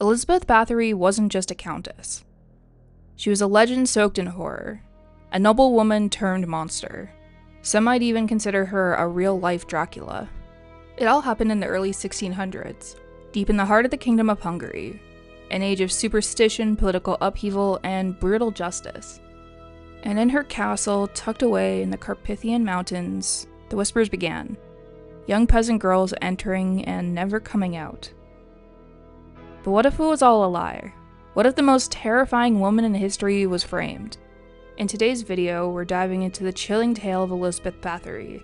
Elizabeth Bathory wasn't just a countess. She was a legend soaked in horror, a noble woman turned monster. Some might even consider her a real-life Dracula. It all happened in the early 1600s, deep in the heart of the Kingdom of Hungary, an age of superstition, political upheaval, and brutal justice. And in her castle, tucked away in the Carpathian Mountains, the whispers began. Young peasant girls entering and never coming out. But what if it was all a lie? What if the most terrifying woman in history was framed? In today's video, we're diving into the chilling tale of Elizabeth Bathory,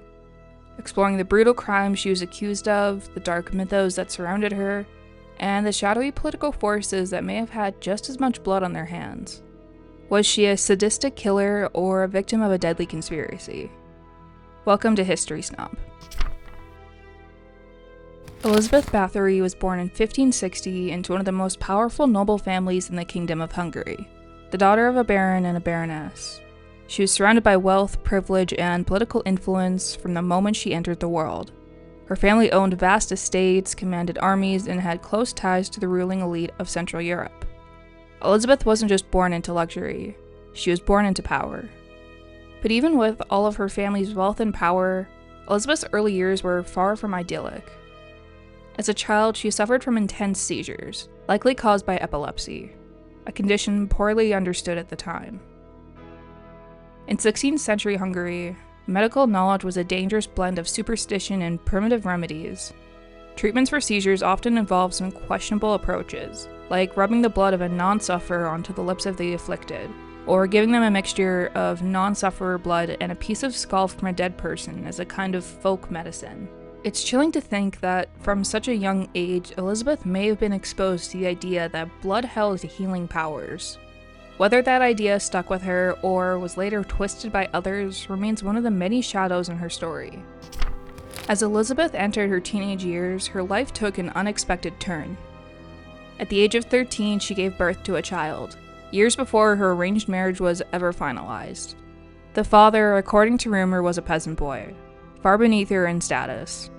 exploring the brutal crimes she was accused of, the dark mythos that surrounded her, and the shadowy political forces that may have had just as much blood on their hands. Was she a sadistic killer or a victim of a deadly conspiracy? Welcome to History Snob. Elizabeth Bathory was born in 1560 into one of the most powerful noble families in the Kingdom of Hungary, the daughter of a baron and a baroness. She was surrounded by wealth, privilege, and political influence from the moment she entered the world. Her family owned vast estates, commanded armies, and had close ties to the ruling elite of Central Europe. Elizabeth wasn't just born into luxury, she was born into power. But even with all of her family's wealth and power, Elizabeth's early years were far from idyllic. As a child, she suffered from intense seizures, likely caused by epilepsy, a condition poorly understood at the time. In 16th century Hungary, medical knowledge was a dangerous blend of superstition and primitive remedies. Treatments for seizures often involved some questionable approaches, like rubbing the blood of a non-sufferer onto the lips of the afflicted, or giving them a mixture of non-sufferer blood and a piece of skull from a dead person as a kind of folk medicine. It's chilling to think that, from such a young age, Elizabeth may have been exposed to the idea that blood held healing powers. Whether that idea stuck with her or was later twisted by others remains one of the many shadows in her story. As Elizabeth entered her teenage years, her life took an unexpected turn. At the age of 13, she gave birth to a child, years before her arranged marriage was ever finalized. The father, according to rumor, was a peasant boy, far beneath her in status.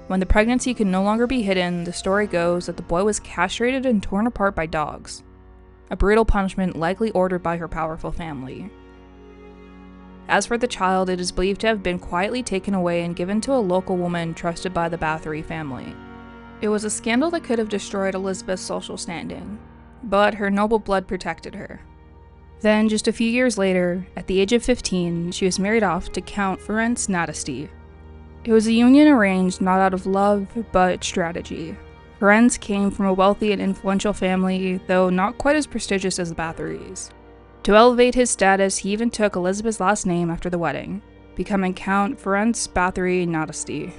When the pregnancy could no longer be hidden, the story goes that the boy was castrated and torn apart by dogs, a brutal punishment likely ordered by her powerful family. As for the child, it is believed to have been quietly taken away and given to a local woman trusted by the Bathory family. It was a scandal that could have destroyed Elizabeth's social standing, but her noble blood protected her. Then, just a few years later, at the age of 15, she was married off to Count Ferenc Nadasdy. It was a union arranged not out of love, but strategy. Ferenc came from a wealthy and influential family, though not quite as prestigious as the Bathorys. To elevate his status, he even took Elizabeth's last name after the wedding, becoming Count Ferenc Bathory Nadasdy.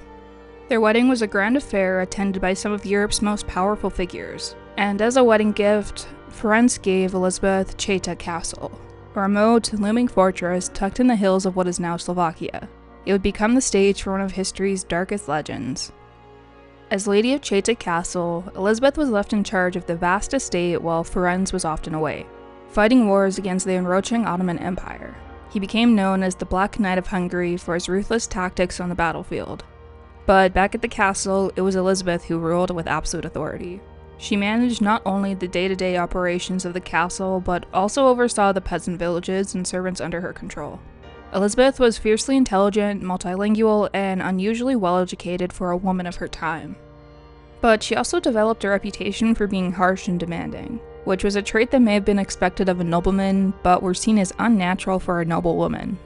Their wedding was a grand affair attended by some of Europe's most powerful figures, and as a wedding gift, Ferenc gave Elizabeth Cheta Castle, a remote, looming fortress tucked in the hills of what is now Slovakia. It would become the stage for one of history's darkest legends. As Lady of Cheta Castle, Elizabeth was left in charge of the vast estate while Ferenc was often away, fighting wars against the encroaching Ottoman Empire. He became known as the Black Knight of Hungary for his ruthless tactics on the battlefield. But back at the castle, it was Elizabeth who ruled with absolute authority. She managed not only the day-to-day operations of the castle, but also oversaw the peasant villages and servants under her control. Elizabeth was fiercely intelligent, multilingual, and unusually well-educated for a woman of her time. But she also developed a reputation for being harsh and demanding, which was a trait that may have been expected of a nobleman, but were seen as unnatural for a noble woman.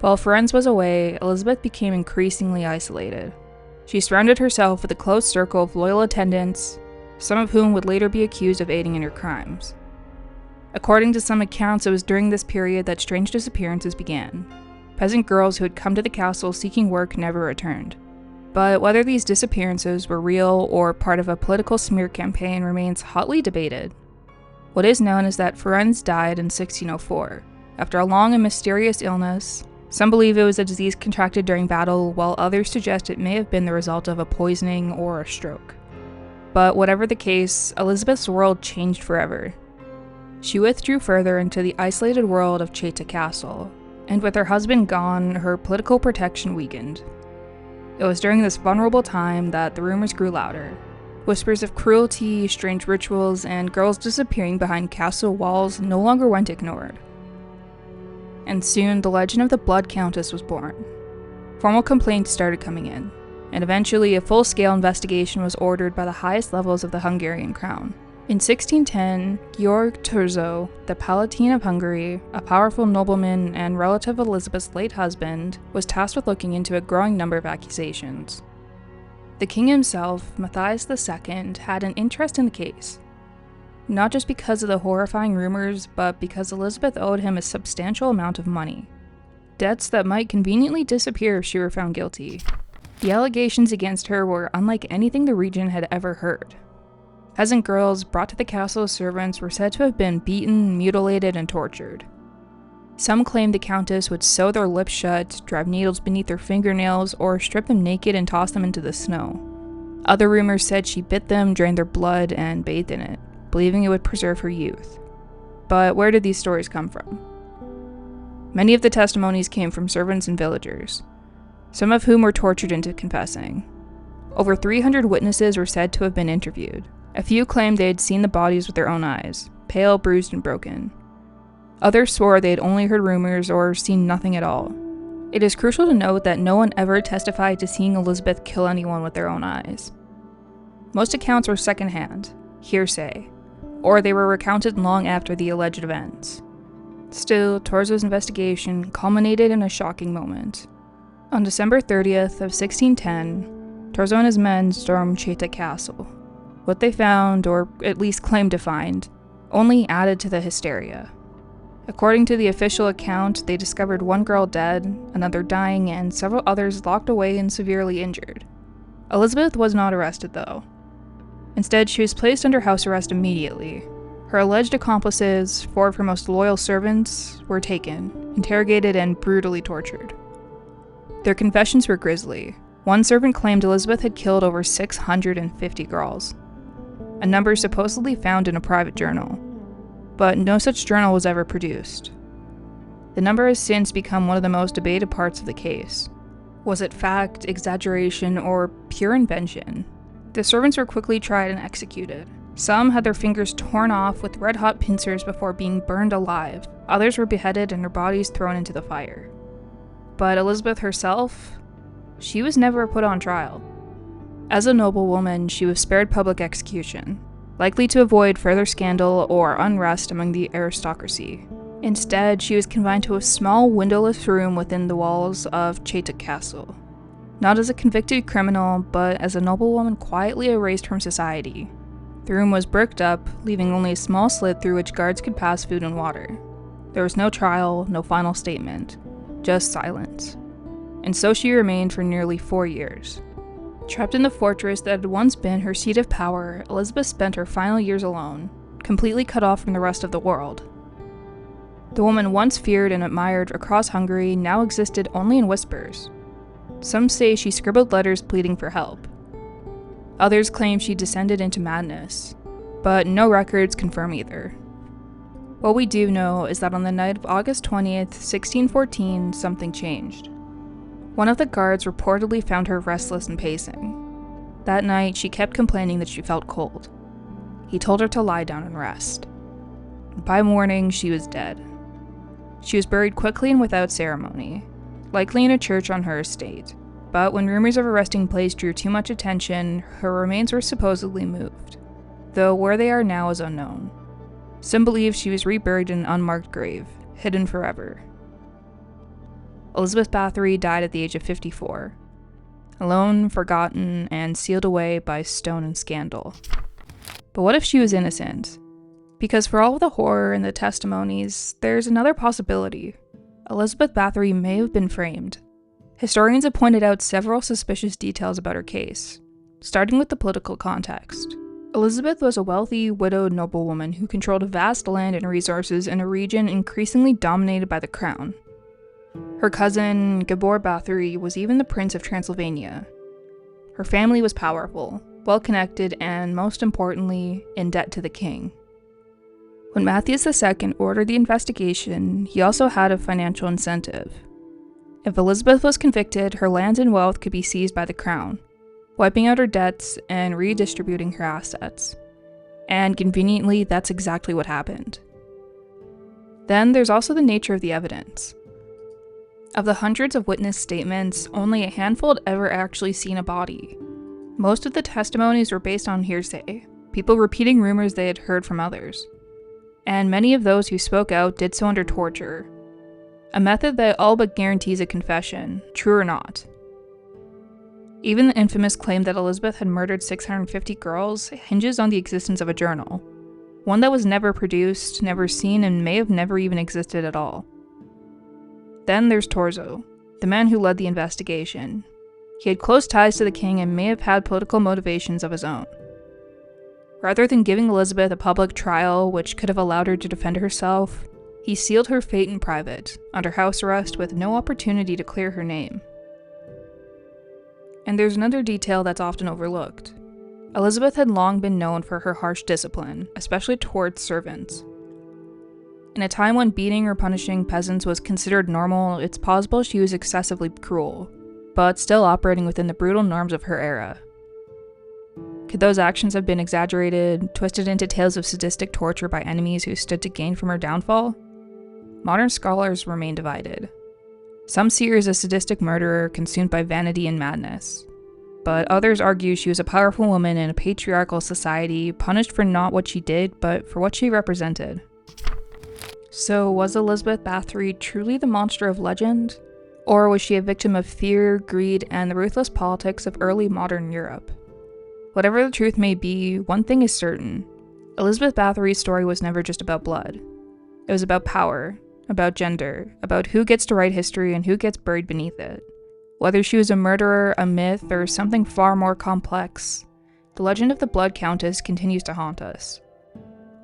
While Ferenc was away, Elizabeth became increasingly isolated. She surrounded herself with a close circle of loyal attendants, some of whom would later be accused of aiding in her crimes. According to some accounts, it was during this period that strange disappearances began. Peasant girls who had come to the castle seeking work never returned. But whether these disappearances were real or part of a political smear campaign remains hotly debated. What is known is that Ferenc died in 1604, after a long and mysterious illness. Some believe it was a disease contracted during battle, while others suggest it may have been the result of a poisoning or a stroke. But whatever the case, Elizabeth's world changed forever. She withdrew further into the isolated world of Cheta Castle, and with her husband gone, her political protection weakened. It was during this vulnerable time that the rumors grew louder. Whispers of cruelty, strange rituals, and girls disappearing behind castle walls no longer went ignored. And soon, the legend of the Blood Countess was born. Formal complaints started coming in, and eventually a full-scale investigation was ordered by the highest levels of the Hungarian crown. In 1610, Georg Thurzo, the Palatine of Hungary, a powerful nobleman and relative of Elizabeth's late husband, was tasked with looking into a growing number of accusations. The king himself, Matthias II, had an interest in the case, not just because of the horrifying rumors, but because Elizabeth owed him a substantial amount of money. Debts that might conveniently disappear if she were found guilty. The allegations against her were unlike anything the region had ever heard. Peasant girls brought to the castle as servants were said to have been beaten, mutilated, and tortured. Some claimed the countess would sew their lips shut, drive needles beneath their fingernails, or strip them naked and toss them into the snow. Other rumors said she bit them, drained their blood, and bathed in it, believing it would preserve her youth. But where did these stories come from? Many of the testimonies came from servants and villagers, some of whom were tortured into confessing. Over 300 witnesses were said to have been interviewed. A few claimed they had seen the bodies with their own eyes, pale, bruised, and broken. Others swore they had only heard rumors or seen nothing at all. It is crucial to note that no one ever testified to seeing Elizabeth kill anyone with their own eyes. Most accounts were secondhand, hearsay, or they were recounted long after the alleged events. Still, Thurzo's investigation culminated in a shocking moment. On December 30th of 1610, Thurzo and his men stormed Cheta Castle. What they found, or at least claimed to find, only added to the hysteria. According to the official account, they discovered one girl dead, another dying, and several others locked away and severely injured. Elizabeth was not arrested, though. Instead, she was placed under house arrest immediately. Her alleged accomplices, 4 of her most loyal servants, were taken, interrogated, and brutally tortured. Their confessions were grisly. One servant claimed Elizabeth had killed over 650 girls, a number supposedly found in a private journal. But no such journal was ever produced. The number has since become one of the most debated parts of the case. Was it fact, exaggeration, or pure invention? The servants were quickly tried and executed. Some had their fingers torn off with red-hot pincers before being burned alive. Others were beheaded and their bodies thrown into the fire. But Elizabeth herself, she was never put on trial. As a noblewoman, she was spared public execution, likely to avoid further scandal or unrest among the aristocracy. Instead, she was confined to a small windowless room within the walls of Cheta Castle. Not as a convicted criminal, but as a noblewoman quietly erased from society. The room was bricked up, leaving only a small slit through which guards could pass food and water. There was no trial, no final statement, just silence. And so she remained for nearly 4 years. Trapped in the fortress that had once been her seat of power, Elizabeth spent her final years alone, completely cut off from the rest of the world. The woman once feared and admired across Hungary now existed only in whispers. Some say she scribbled letters pleading for help. Others claim she descended into madness, but no records confirm either. What we do know is that on the night of August 20th, 1614, something changed. One of the guards reportedly found her restless and pacing. That night, she kept complaining that she felt cold. He told her to lie down and rest. By morning, she was dead. She was buried quickly and without ceremony, likely in a church on her estate. But when rumors of her resting place drew too much attention, her remains were supposedly moved, though where they are now is unknown. Some believe she was reburied in an unmarked grave, hidden forever. Elizabeth Bathory died at the age of 54, alone, forgotten, and sealed away by stone and scandal. But what if she was innocent? Because for all of the horror in the testimonies, there's another possibility. Elizabeth Bathory may have been framed. Historians have pointed out several suspicious details about her case, starting with the political context. Elizabeth was a wealthy, widowed noblewoman who controlled vast land and resources in a region increasingly dominated by the crown. Her cousin, Gabor Bathory, was even the Prince of Transylvania. Her family was powerful, well-connected, and most importantly, in debt to the king. When Matthias II ordered the investigation, he also had a financial incentive. If Elizabeth was convicted, her lands and wealth could be seized by the crown, wiping out her debts and redistributing her assets. And conveniently, that's exactly what happened. Then there's also the nature of the evidence. Of the hundreds of witness statements, only a handful had ever actually seen a body. Most of the testimonies were based on hearsay, people repeating rumors they had heard from others. And many of those who spoke out did so under torture, a method that all but guarantees a confession, true or not. Even the infamous claim that Elizabeth had murdered 650 girls hinges on the existence of a journal, one that was never produced, never seen, and may have never even existed at all. Then there's Torzo, the man who led the investigation. He had close ties to the king and may have had political motivations of his own. Rather than giving Elizabeth a public trial which could have allowed her to defend herself, he sealed her fate in private, under house arrest with no opportunity to clear her name. And there's another detail that's often overlooked. Elizabeth had long been known for her harsh discipline, especially towards servants. In a time when beating or punishing peasants was considered normal, it's possible she was excessively cruel, but still operating within the brutal norms of her era. Could those actions have been exaggerated, twisted into tales of sadistic torture by enemies who stood to gain from her downfall? Modern scholars remain divided. Some see her as a sadistic murderer consumed by vanity and madness, but others argue she was a powerful woman in a patriarchal society, punished for not what she did, but for what she represented. So was Elizabeth Bathory truly the monster of legend? Or was she a victim of fear, greed, and the ruthless politics of early modern Europe? Whatever the truth may be, one thing is certain. Elizabeth Bathory's story was never just about blood. It was about power, about gender, about who gets to write history and who gets buried beneath it. Whether she was a murderer, a myth, or something far more complex, the legend of the Blood Countess continues to haunt us.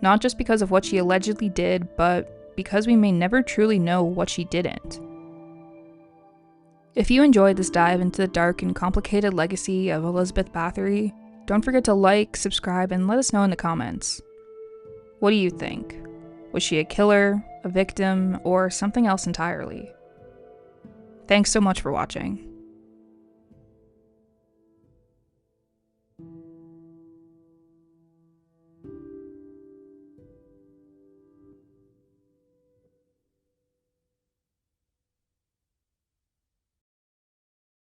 Not just because of what she allegedly did, but because we may never truly know what she didn't. If you enjoyed this dive into the dark and complicated legacy of Elizabeth Bathory, don't forget to like, subscribe, and let us know in the comments. What do you think? Was she a killer, a victim, or something else entirely? Thanks so much for watching.